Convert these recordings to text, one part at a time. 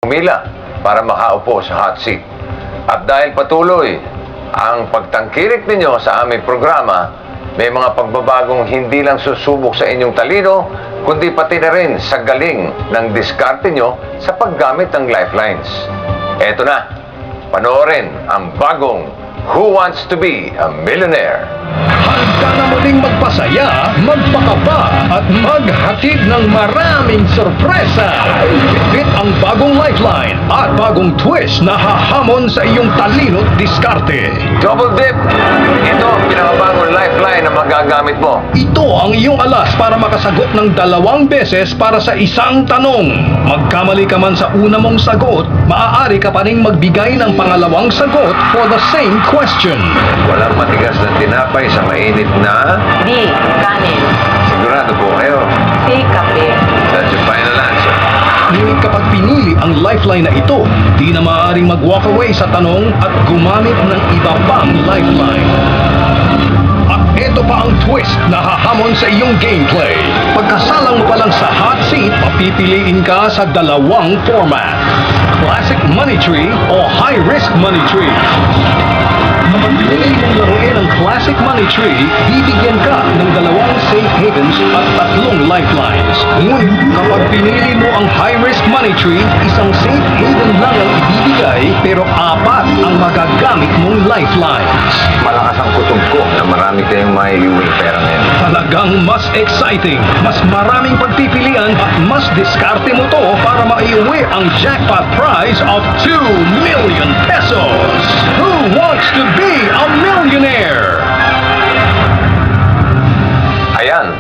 pumila para makaupo sa hot seat. At dahil patuloy ang pagtangkilik ninyo sa aming programa, may mga pagbabagong hindi lang susubok sa inyong talino, kundi pati na rin sa galing ng diskarte nyo sa paggamit ng lifelines. Eto na, panoorin ang bagong Who Wants to Be a Millionaire? Handa na muling magpasaya, magpakaba at maghatid ng maraming sorpresa. Bitbit ang bagong lifeline at bagong twist na hahamon sa iyong talino't diskarte. Double dip! Ito ang pinakabagong lifeline na magagamit mo. Ito ang iyong alas para makasagot ng 2 beses para sa isang tanong. Magkamali ka man sa una mong sagot, maaari ka pa ring magbigay ng pangalawang sagot for the same question. Walang matigas na tinapay sa mainit na... B. Kanin. Sigurado po kayo. C. Kape. That's your final answer. Ngunit kapag pinili ang lifeline na ito, di na maaaring mag-walk away sa tanong at gumamit ng iba pang lifeline. At ito pa ang twist na hahamon sa iyong gameplay. Pagkasalang mo pa lang sa hot seat, papipiliin ka sa 2 format. Classic Money Tree o High Risk Money Tree. Kapag pinili mong laruin ang Classic Money Tree, bibigyan ka ng 2 safe havens at 3 lifelines. Ngunit kapag pinili mo ang High Risk Money Tree, isang safe haven lang ang ibibigay pero 4 ang magagamit mong lifelines. Malakas ang kutob ko na marami kayong maiiwing pera ngayon. Talagang mas exciting, mas maraming pagpipilian at mas diskarte mo to para maiuwi ang jackpot prize of 2 million pesos. Who wants to be a millionaire? Ayan,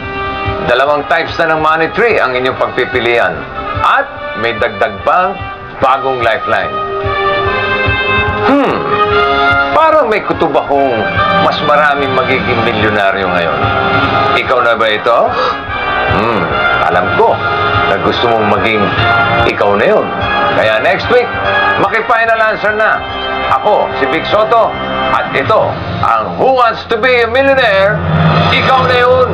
2 types na ng money tree ang inyong pagpipilian. At may dagdag pang bagong lifeline. Parang may kutob akong mas maraming magiging milyonaryo ngayon. Ikaw na ba ito? Alam ko na gusto mong maging ikaw na yun. Kaya next week, maki-final answer na. Ako, si Vic Soto, at ito ang Who Wants to Be a Millionaire? Ikaw na yun!